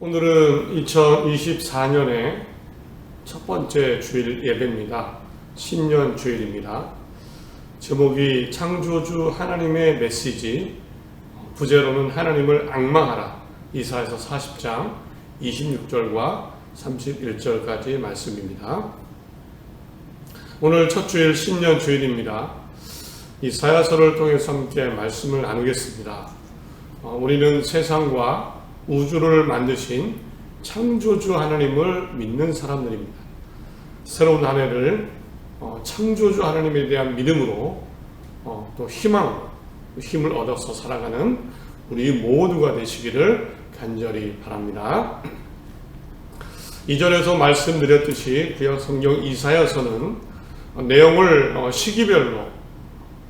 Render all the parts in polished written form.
오늘은 2024년의 첫 번째 주일 예배입니다. 신년 주일입니다. 제목이 창조주 하나님의 메시지, 부제로는 하나님을 앙망하라, 이사야서 40장 26절과 31절까지의 말씀입니다. 오늘 첫 주일 신년 주일입니다. 이사야서를 통해서 함께 말씀을 나누겠습니다. 우리는 세상과 우주를 만드신 창조주 하나님을 믿는 사람들입니다. 새로운 한 해를 창조주 하나님에 대한 믿음으로 또 희망으로 힘을 얻어서 살아가는 우리 모두가 되시기를 간절히 바랍니다. 이전에서 말씀드렸듯이 구약 성경 이사야서는 내용을 시기별로,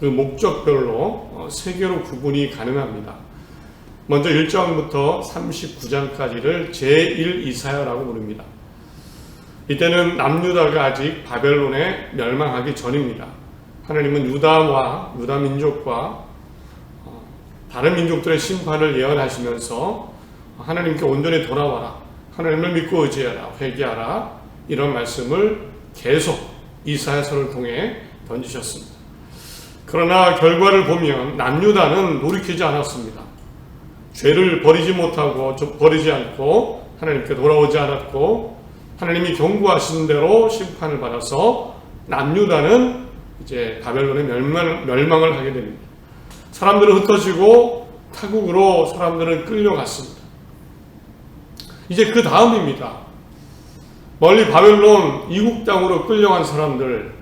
그 목적별로 세 개로 구분이 가능합니다. 먼저 1장부터 39장까지를 제1 이사야라고 부릅니다. 이때는 남유다가 아직 바벨론에 멸망하기 전입니다. 하나님은 유다와 유다 민족과 다른 민족들의 심판을 예언하시면서 하나님께 온전히 돌아와라, 하나님을 믿고 의지하라, 회개하라, 이런 말씀을 계속 이사야서를 통해 던지셨습니다. 그러나 결과를 보면 남유다는 돌이키지 않았습니다. 죄를 버리지 않고 하나님께 돌아오지 않았고, 하나님이 경고하신 대로 심판을 받아서 남유다는 이제 바벨론의 멸망을 하게 됩니다. 사람들은 흩어지고 타국으로 사람들은 끌려갔습니다. 이제 그 다음입니다. 멀리 바벨론 이국 땅으로 끌려간 사람들,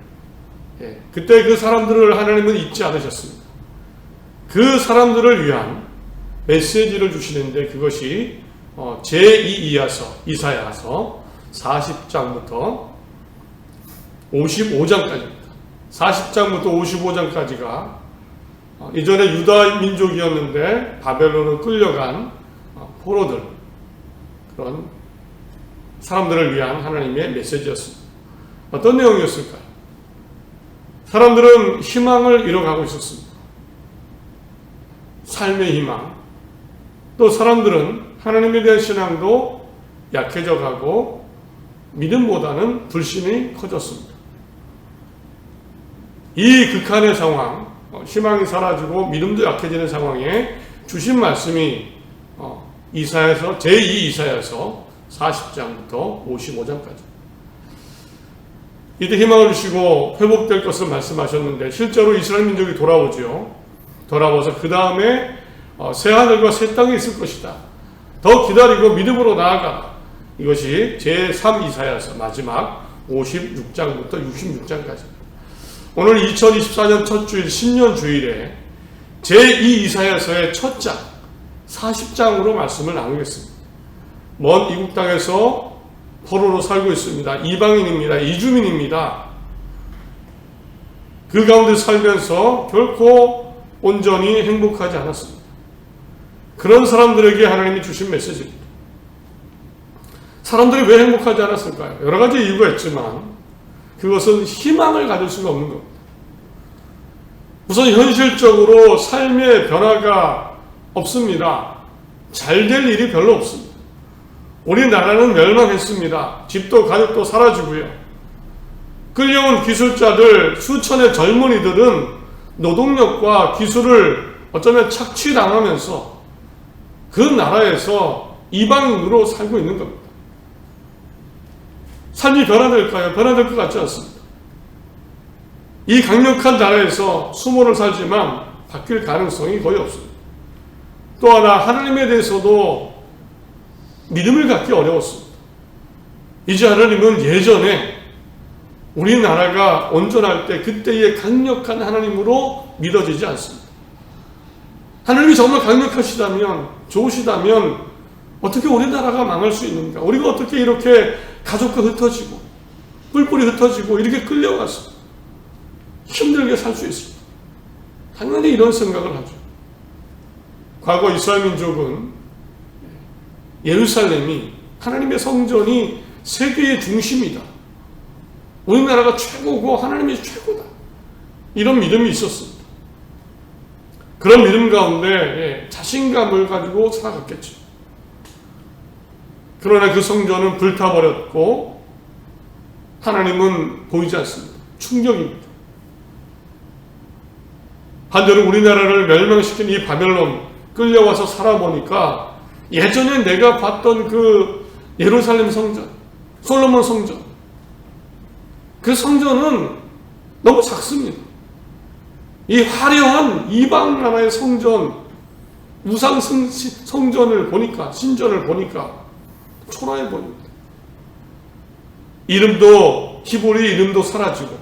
그때 그 사람들을 하나님은 잊지 않으셨습니다. 그 사람들을 위한 메시지를 주시는데, 그것이 제2 이사야서 40장부터 55장까지입니다. 40장부터 55장까지가 이전에 유다 민족이었는데 바벨론으로 끌려간 포로들, 그런 사람들을 위한 하나님의 메시지였습니다. 어떤 내용이었을까요? 사람들은 희망을 잃어가고 있었습니다. 삶의 희망. 또 사람들은 하나님에 대한 신앙도 약해져 가고 믿음보다는 불신이 커졌습니다. 이 극한의 상황, 희망이 사라지고 믿음도 약해지는 상황에 주신 말씀이 이사야서, 제2 이사야서 40장부터 55장까지. 이때 희망을 주시고 회복될 것을 말씀하셨는데, 실제로 이스라엘 민족이 돌아오죠. 돌아와서 그 다음에 새하늘과 새 땅이 있을 것이다. 더 기다리고 믿음으로 나아가라. 이것이 제3 이사야서 마지막 56장부터 66장까지. 오늘 2024년 첫 주일 신년 주일에 제2 이사야서의 첫 장 40장으로 말씀을 나누겠습니다. 먼 이국 땅에서 포로로 살고 있습니다. 이방인입니다. 이주민입니다. 그 가운데 살면서 결코 온전히 행복하지 않았습니다. 그런 사람들에게 하나님이 주신 메시지입니다. 사람들이 왜 행복하지 않았을까요? 여러 가지 이유가 있지만 그것은 희망을 가질 수가 없는 겁니다. 우선 현실적으로 삶의 변화가 없습니다. 잘 될 일이 별로 없습니다. 우리나라는 멸망했습니다. 집도 가족도 사라지고요. 끌려온 기술자들, 수천의 젊은이들은 노동력과 기술을 어쩌면 착취당하면서 그 나라에서 이방인으로 살고 있는 겁니다. 삶이 변화될까요? 변화될 것 같지 않습니다. 이 강력한 나라에서 수모를 살지만 바뀔 가능성이 거의 없습니다. 또 하나, 하나님에 대해서도 믿음을 갖기 어려웠습니다. 이제 하나님은 예전에 우리나라가 온전할 때 그때의 강력한 하나님으로 믿어지지 않습니다. 하나님이 정말 강력하시다면, 좋으시다면 어떻게 우리나라가 망할 수 있는가? 우리가 어떻게 이렇게 가족과 흩어지고 뿔뿔이 흩어지고 이렇게 끌려가서 힘들게 살 수 있습니다. 당연히 이런 생각을 하죠. 과거 이스라엘 민족은 예루살렘이, 하나님의 성전이 세계의 중심이다, 우리나라가 최고고 하나님이 최고다, 이런 믿음이 있었습니다. 그런 믿음 가운데 자신감을 가지고 살아갔겠죠. 그러나 그 성전은 불타버렸고 하나님은 보이지 않습니다. 충격입니다. 반대로 우리나라를 멸망시킨 이 바벨론 끌려와서 살아보니까 예전에 내가 봤던 그 예루살렘 성전, 솔로몬 성전, 그 성전은 너무 작습니다. 이 화려한 이방 나라의 성전, 우상 성전을 보니까, 신전을 보니까 초라해 보입니다. 이름도, 히브리 이름도 사라지고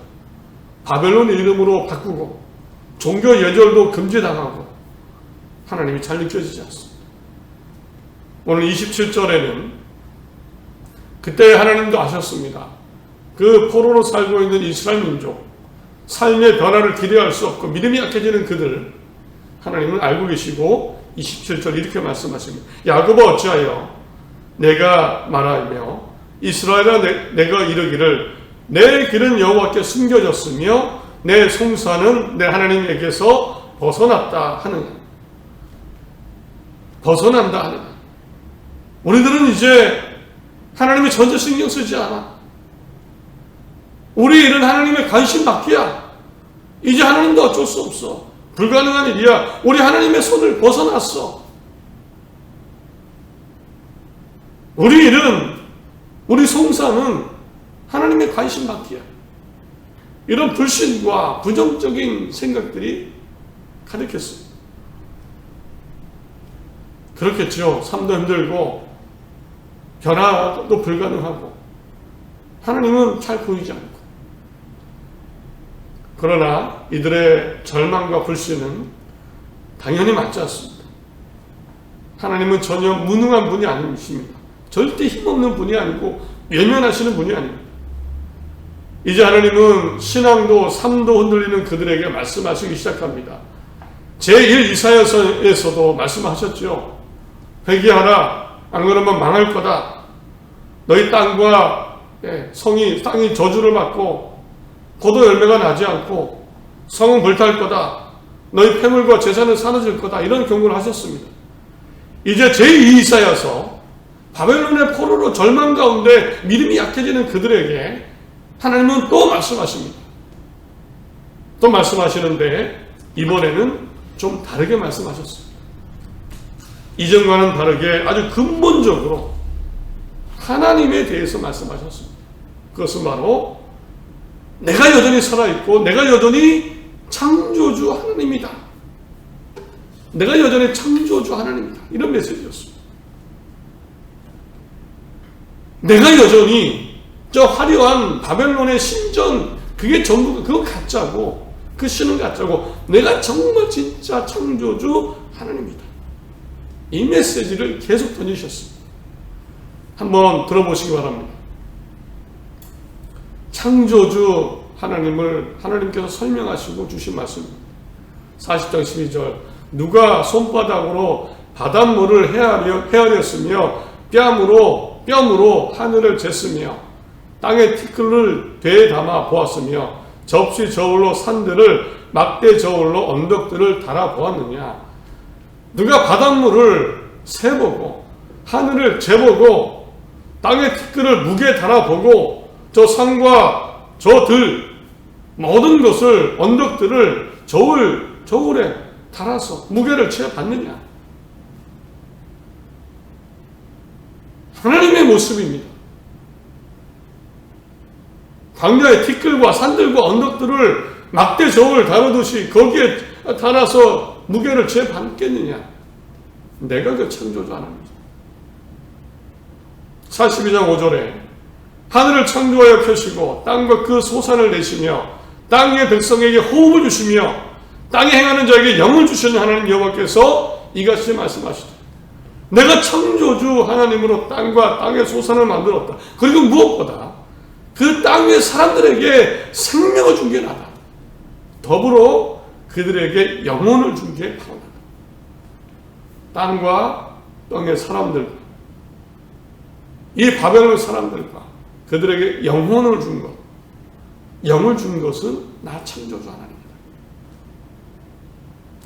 바벨론 이름으로 바꾸고 종교 예절도 금지당하고 하나님이 잘 느껴지지 않습니다. 오늘 27절에는 그때 하나님도 아셨습니다. 그 포로로 살고 있는 이스라엘 민족, 삶의 변화를 기대할 수 없고 믿음이 약해지는 그들, 하나님은 알고 계시고 27절 이렇게 말씀하십니다. 야곱아 어찌하여 내가 말하며 이스라엘아 내가 이르기를 내 길은 여호와께 숨겨졌으며 내 송사는 내 하나님에게서 벗어났다 하느냐. 벗어난다 하느냐. 우리들은 이제 하나님의 전제 신경 쓰지 않아. 우리 일은 하나님의 관심 받기야. 이제 하나님도 어쩔 수 없어. 불가능한 일이야. 우리 하나님의 손을 벗어났어. 우리 일은, 우리 송사는 하나님의 관심 받기야. 이런 불신과 부정적인 생각들이 가득했습니다. 그렇겠죠. 삶도 힘들고 변화도 불가능하고 하나님은 잘 보이지 않고. 그러나 이들의 절망과 불신은 당연히 맞지 않습니다. 하나님은 전혀 무능한 분이 아니십니다. 절대 힘없는 분이 아니고 외면하시는 분이 아닙니다. 이제 하나님은 신앙도 삶도 흔들리는 그들에게 말씀하시기 시작합니다. 제1 이사야서에서도 말씀하셨죠. 회개하라. 안 그러면 망할 거다. 너희 땅과 땅이 저주를 받고 포도 열매가 나지 않고 성은 불탈 거다. 너희 폐물과 재산은 사라질 거다. 이런 경고를 하셨습니다. 이제 제2 이사야서 바벨론의 포로로 절망 가운데 믿음이 약해지는 그들에게 하나님은 또 말씀하십니다. 또 말씀하시는데 이번에는 좀 다르게 말씀하셨습니다. 이전과는 다르게 아주 근본적으로 하나님에 대해서 말씀하셨습니다. 그것은 바로 내가 여전히 살아있고 내가 여전히 창조주 하나님이다. 내가 여전히 창조주 하나님이다. 이런 메시지였습니다. 내가 여전히 저 화려한 바벨론의 신전, 그게 전부 그거 가짜고 그 신은 가짜고 내가 정말 진짜 창조주 하나님이다. 이 메시지를 계속 던지셨습니다. 한번 들어보시기 바랍니다. 창조주 하나님을 하나님께서 설명하시고 주신 말씀입니다. 40장 12절 누가 손바닥으로 바닷물을 헤아렸으며 뺨으로 하늘을 쟀으며 땅의 티끌을 배에 담아 보았으며 접시 저울로 산들을 막대 저울로 언덕들을 달아 보았느냐. 누가 바닷물을 세보고 하늘을 재보고 땅의 티끌을 무게에 달아보고 저 산과 저 들 모든 것을 언덕들을 저울에 달아서 무게를 재봤느냐. 하나님의 모습입니다. 광야의 티끌과 산들과 언덕들을 막대 저울 다루듯이 거기에 달아서 무게를 재봤겠느냐. 내가 그 창조주 하나님이다. 42장 5절에 하늘을 창조하여 펴시고 땅과 그 소산을 내시며 땅의 백성에게 호흡을 주시며 땅에 행하는 자에게 영을 주시는 하나님 여호와께서 이같이 말씀하시다. 내가 창조주 하나님으로 땅과 땅의 소산을 만들었다. 그리고 무엇보다 그 땅의 사람들에게 생명을 준 게 나다. 더불어 그들에게 영혼을 준 게 바로 나다. 땅과 땅의 사람들, 이 바벨론 사람들과 그들에게 영혼을 준 것, 영을 준 것은 나 창조주 하나님이다.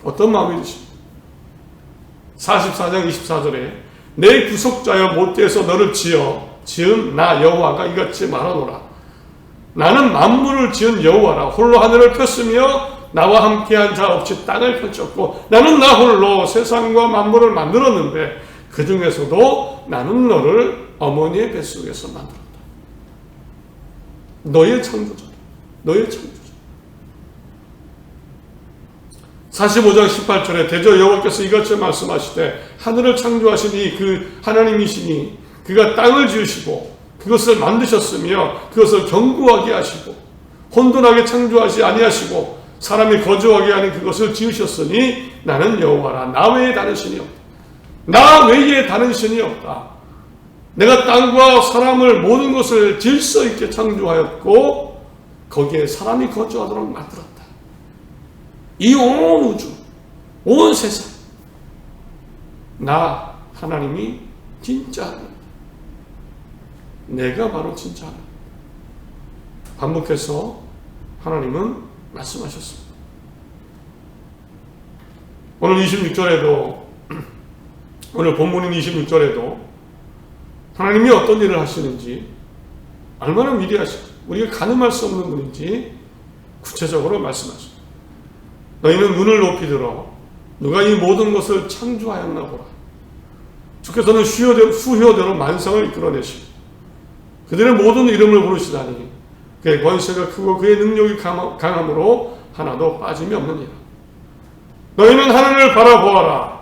어떤 마음이 드십니까? 44장 24절에 내 구속자여 못되어서 너를 지은 나 여호와가 이같이 말하노라. 나는 만물을 지은 여호와라. 홀로 하늘을 폈으며 나와 함께한 자 없이 땅을 펼쳤고 나는 나 홀로 세상과 만물을 만들었는데 그 중에서도 나는 너를 어머니의 뱃속에서 만들었다. 너의 창조자다. 너의 창조자. 45장 18절에 대저 여호와께서 이같이 말씀하시되 하늘을 창조하시니 그 하나님이시니 그가 땅을 지으시고 그것을 만드셨으며 그것을 견고하게 하시고 혼돈하게 창조하지 아니하시고 사람이 거주하게 하는 그것을 지으셨으니 나는 여호와라. 나 외에 다른 신이 없다. 나 외에 다른 신이 없다. 내가 땅과 사람을 모든 것을 질서 있게 창조하였고 거기에 사람이 거주하도록 만들었다. 이 온 우주, 온 세상, 나 하나님이 진짜 하나님, 내가 바로 진짜 하나님. 반복해서 하나님은 말씀하셨습니다. 오늘 26절에도, 오늘 본문인 26절에도 하나님이 어떤 일을 하시는지, 얼마나 위대하신지, 우리가 가늠할 수 없는 분인지 구체적으로 말씀하십니다. 너희는 눈을 높이 들어 누가 이 모든 것을 창조하였나 보라. 주께서는 수효대로 만상을 이끌어내시고 그들의 모든 이름을 부르시다니 그의 권세가 크고 그의 능력이 강함으로 하나도 빠짐이 없느니라. 너희는 하늘을 바라보아라.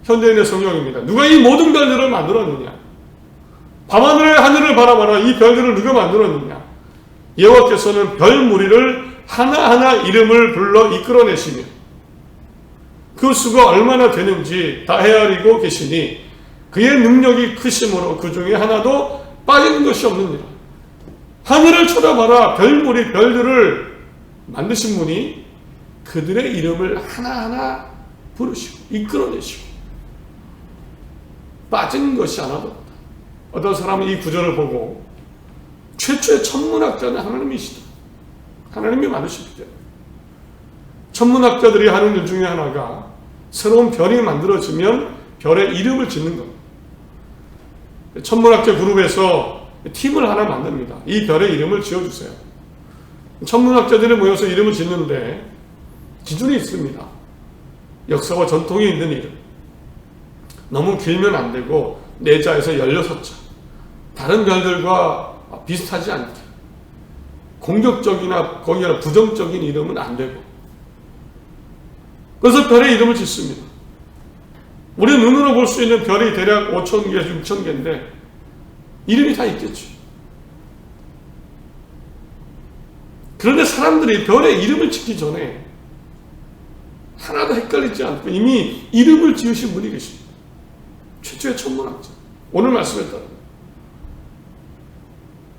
현대인의 성경입니다. 누가 이 모든 별들을 만들었느냐? 밤하늘의 하늘을 바라봐라. 이 별들을 누가 만들었느냐? 여호와께서는 별 무리를 하나하나 이름을 불러 이끌어내시며 그 수가 얼마나 되는지 다 헤아리고 계시니 그의 능력이 크심으로 그 중에 하나도 빠진 것이 없느니라. 하늘을 쳐다봐라. 별무리 별들을 만드신 분이 그들의 이름을 하나하나 부르시고 이끌어내시고 빠진 것이 하나도 없다. 어떤 사람은 이 구절을 보고 최초의 천문학자는 하나님이시다. 하나님이 만드셨기 때문에. 천문학자들이 하는 일 중에 하나가 새로운 별이 만들어지면 별의 이름을 짓는 겁니다. 천문학자 그룹에서 팀을 하나 만듭니다. 이 별의 이름을 지어주세요. 천문학자들이 모여서 이름을 짓는데 기준이 있습니다. 역사와 전통이 있는 이름. 너무 길면 안 되고 4자에서 16자. 다른 별들과 비슷하지 않게. 공격적이나 거기나 부정적인 이름은 안 되고. 그래서 별의 이름을 짓습니다. 우리 눈으로 볼 수 있는 별이 대략 5,000개, 6,000개인데 이름이 다 있겠죠. 그런데 사람들이 별의 이름을 짓기 전에 하나도 헷갈리지 않고 이미 이름을 지으신 분이 계십니다. 최초의 천문학자. 오늘 말씀에 따르면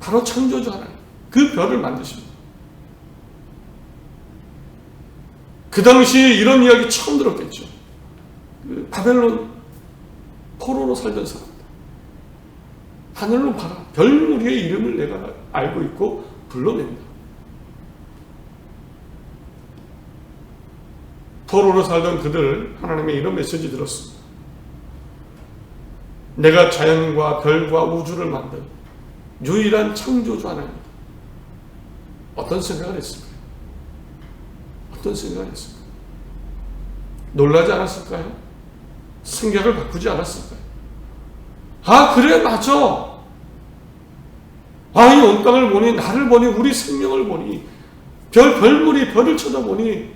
바로 창조주 하나님. 그 별을 만드십니다. 그 당시 이런 이야기 처음 들었겠죠. 그 바벨론 포로로 살던 사람들. 하늘로 봐라. 별무리의 이름을 내가 알고 있고 불러낸다. 포로로 살던 그들 하나님의 이런 메시지 들었습니다. 내가 자연과 별과 우주를 만든 유일한 창조주 하나님입니다. 어떤 생각을 했을까요? 어떤 생각을 했을까요? 놀라지 않았을까요? 생각을 바꾸지 않았을까요? 아, 그래, 맞아. 아, 이 온 땅을 보니, 나를 보니, 우리 생명을 보니, 별무리, 별을 쳐다보니,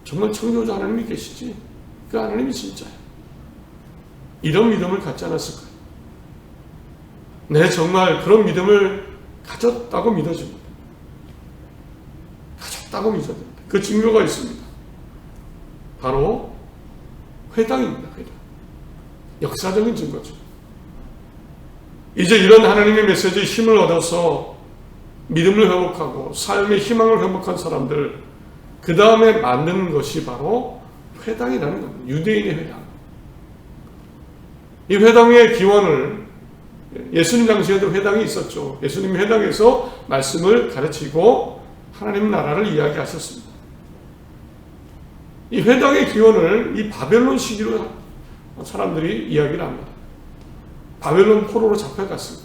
정말 창조주 하나님이 계시지. 그 하나님이 진짜예요. 이런 믿음을 갖지 않았을까요? 네, 정말 그런 믿음을 가졌다고 믿어집니다. 가졌다고 믿어집니다. 그 증거가 있습니다. 바로 회당입니다. 회당. 역사적인 증거죠. 이제 이런 하나님의 메시지에 힘을 얻어서 믿음을 회복하고 삶의 희망을 회복한 사람들, 그 다음에 만든 것이 바로 회당이라는 겁니다. 유대인의 회당. 이 회당의 기원을 예수님 당시에도 회당이 있었죠. 예수님이 회당에서 말씀을 가르치고 하나님 나라를 이야기하셨습니다. 이 회당의 기원을 이 바벨론 시기로 사람들이 이야기를 합니다. 바벨론 포로로 잡혀갔을 때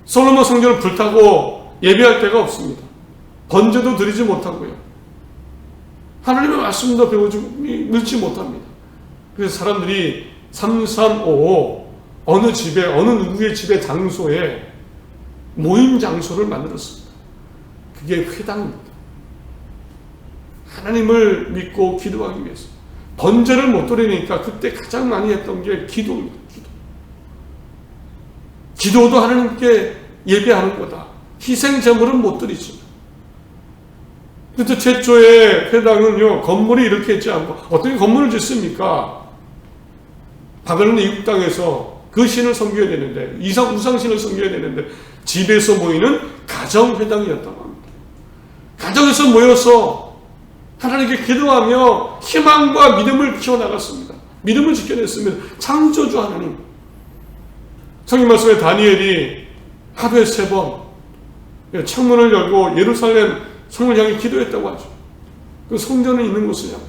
솔로몬 성전을 불타고 예배할 데가 없습니다. 번제도 드리지 못하고요. 하나님의 말씀도 배우지 못합니다. 그래서 사람들이 3355 어느 집에 어느 누구의 집의 장소에 모임 장소를 만들었습니다. 그게 회당입니다. 하나님을 믿고 기도하기 위해서. 번제를 못 드리니까 그때 가장 많이 했던 게 기도입니다. 기도도 하나님께 예배하는 거다. 희생제물은 못 드리지. 그래서 최초의 회당은요, 건물이 이렇게 있지 않고, 어떻게 건물을 짓습니까? 바벨론 이국 땅에서 그 신을 섬겨야 되는데, 우상신을 섬겨야 되는데, 집에서 모이는 가정회당이었다고 합니다. 가정에서 모여서 하나님께 기도하며 희망과 믿음을 키워나갔습니다. 믿음을 지켜냈습니다. 창조주 하나님. 성경 말씀에 다니엘이 하루에 3번 창문을 열고 예루살렘 성을 향해 기도했다고 하죠. 그 성전에 있는 곳을 향해.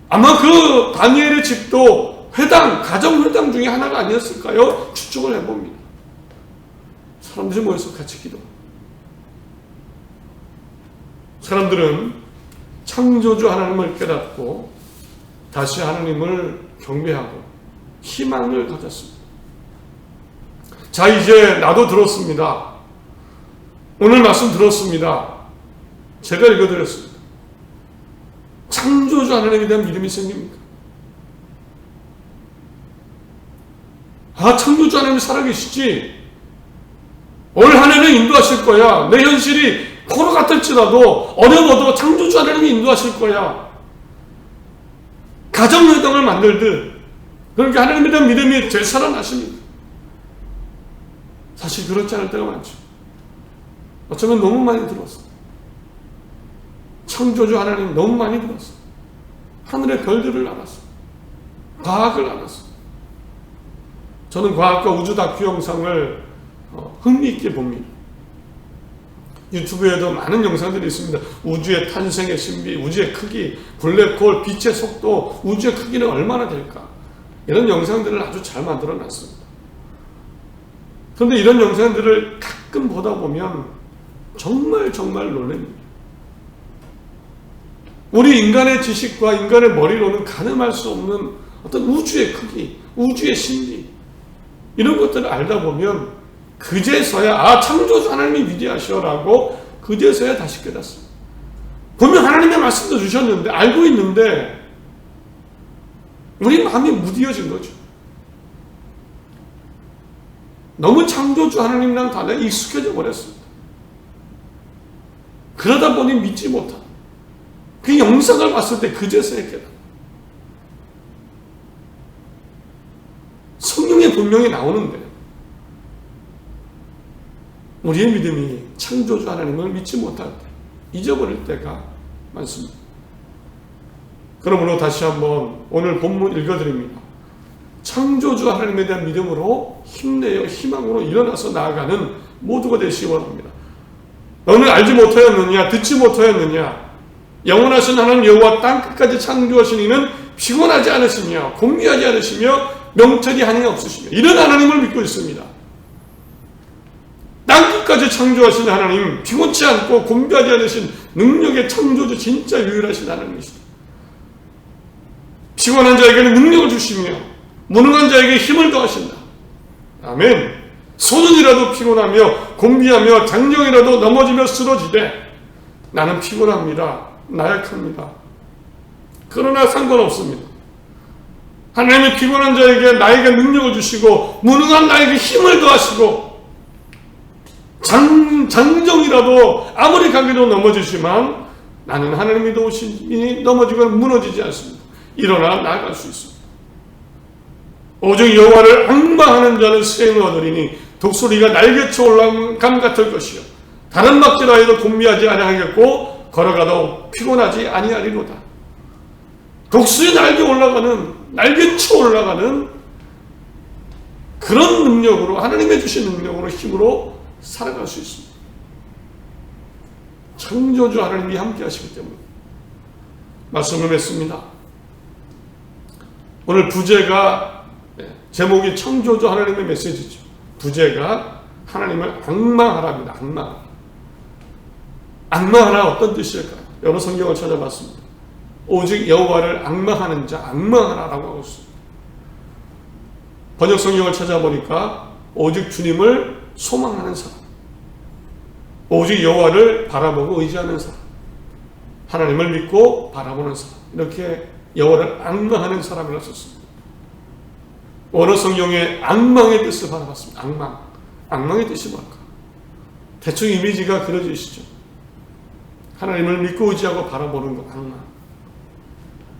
아마 그 다니엘의 집도 회당, 가정회당 중에 하나가 아니었을까요? 추측을 해봅니다. 사람들이 모여서 같이 기도. 사람들은 창조주 하나님을 깨닫고 다시 하나님을 경배하고 희망을 가졌습니다. 자, 이제 나도 들었습니다. 오늘 말씀 들었습니다. 제가 읽어드렸습니다. 창조주 하나님에 대한 믿음이 생깁니까? 창조주 하나님이 살아계시지. 올 한 해는 인도하실 거야. 내 현실이 포로 같을지라도 어려워도 창조주 하나님이 인도하실 거야. 가정회당을 만들듯 그러니까 하나님에 대한 믿음이 되살아나십니다. 사실 그렇지 않을 때가 많죠. 어쩌면 너무 많이 들었어. 창조주 하나님 너무 많이 들었어. 하늘의 별들을 알았어. 과학을 알았어. 저는 과학과 우주 다큐 영상을 흥미있게 봅니다. 유튜브에도 많은 영상들이 있습니다. 우주의 탄생의 신비, 우주의 크기, 블랙홀, 빛의 속도, 우주의 크기는 얼마나 될까? 이런 영상들을 아주 잘 만들어 놨습니다. 그런데 이런 영상들을 가끔 보다 보면 정말 놀랍니다. 우리 인간의 지식과 인간의 머리로는 가늠할 수 없는 어떤 우주의 크기, 우주의 신비, 이런 것들을 알다 보면 그제서야 창조주 하나님이 위대하시오라고 그제서야 다시 깨닫습니다. 분명 하나님의 말씀도 주셨는데 알고 있는데 우리 마음이 무디어진 거죠. 너무 창조주 하나님이라는 단어에 익숙해져 버렸습니다. 그러다 보니 믿지 못한 그 영상을 봤을 때 그제서야 깨닫습니다. 성경에 분명히 나오는데 우리의 믿음이 창조주 하나님을 믿지 못할 때, 잊어버릴 때가 많습니다. 그러므로 다시 한번 오늘 본문 읽어드립니다. 창조주 하나님에 대한 믿음으로 힘내어 희망으로 일어나서 나아가는 모두가 되시기 원합니다. 너는 알지 못하였느냐, 듣지 못하였느냐, 영원하신 하나님 여호와 땅끝까지 창조하신 이는 피곤하지 않으시며 공미하지 않으시며 명철이 한이 없으시며, 이런 하나님을 믿고 있습니다. 땅끝까지 창조하신 하나님, 피곤치 않고 곤비하지 않으신 능력의 창조주, 진짜 유일하신 하나님이시다. 피곤한 자에게는 능력을 주시며 무능한 자에게 힘을 더하신다. 아멘. 소년이라도 피곤하며 곤비하며 장정이라도 넘어지며 쓰러지되 나는 피곤합니다. 나약합니다. 그러나 상관없습니다. 하나님이 피곤한 자에게 나에게 능력을 주시고 무능한 나에게 힘을 더하시고 장정이라도 아무리 강해도 넘어지지만 나는 하나님이 도우시니 넘어지거나 무너지지 않습니다. 일어나 나아갈 수 있습니다. 오직 여호와를 앙망하는 자는 수행을 얻으리니 독수리가 날개쳐 올라감 같을 것이요 다른 막지라에도 곤비하지 아니하겠고 걸어가도 피곤하지 아니하리로다. 독수리 날개쳐 올라가는 그런 능력으로, 하나님의 주신 능력으로, 힘으로 살아갈 수 있습니다. 창조주 하나님이 함께 하시기 때문에 말씀을 맺습니다. 오늘 부제가 제목이 창조주 하나님의 메시지죠. 부제가 하나님을 악망하라입니다. 악망하라 어떤 뜻일까요? 여러 성경을 찾아봤습니다. 오직 여호와를 악망하는 자, 악망하라라고 하고 있습니다. 번역 성경을 찾아보니까 오직 주님을 소망하는 사람, 오직 여호와를 바라보고 의지하는 사람, 하나님을 믿고 바라보는 사람, 이렇게 여호와를 악망하는 사람이라고 썼습니다. 원어 성경에 악망의 뜻을 받아봤습니다. 악망의 뜻이 뭘까? 대충 이미지가 그려지시죠. 하나님을 믿고 의지하고 바라보는 것, 악망.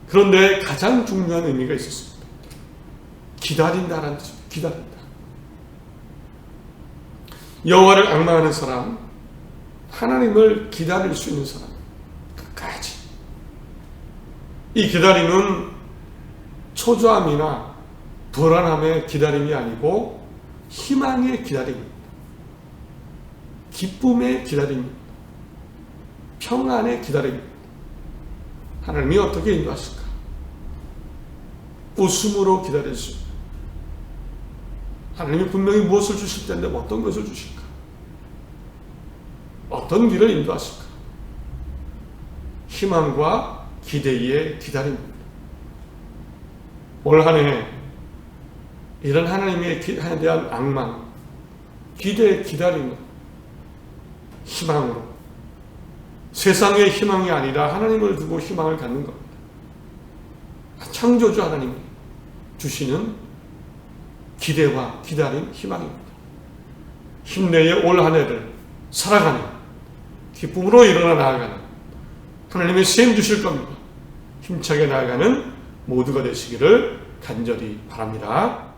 그런데 가장 중요한 의미가 있었습니다. 기다린다라는 뜻입니다. 기다린다. 여호와를 악망하는 사람, 하나님을 기다릴 수 있는 사람, 끝까지. 이 기다림은 초조함이나 불안함의 기다림이 아니고 희망의 기다림입니다. 기쁨의 기다림입니다. 평안의 기다림입니다. 하나님이 어떻게 인도하실까? 웃음으로 기다릴 수 있는, 하나님이 분명히 무엇을 주실 텐데 어떤 것을 주실까? 어떤 길을 인도하실까? 희망과 기대의 기다림입니다. 올 한 해 이런 하나님에 대한 악망, 기대, 기다림을 희망으로, 세상의 희망이 아니라 하나님을 두고 희망을 갖는 겁니다. 창조주 하나님이 주시는 기대와 기다림, 희망입니다. 힘내의 올 한 해를 살아가는, 기쁨으로 일어나 나아가는, 하나님의 시험 주실 겁니다. 힘차게 나아가는 모두가 되시기를 간절히 바랍니다.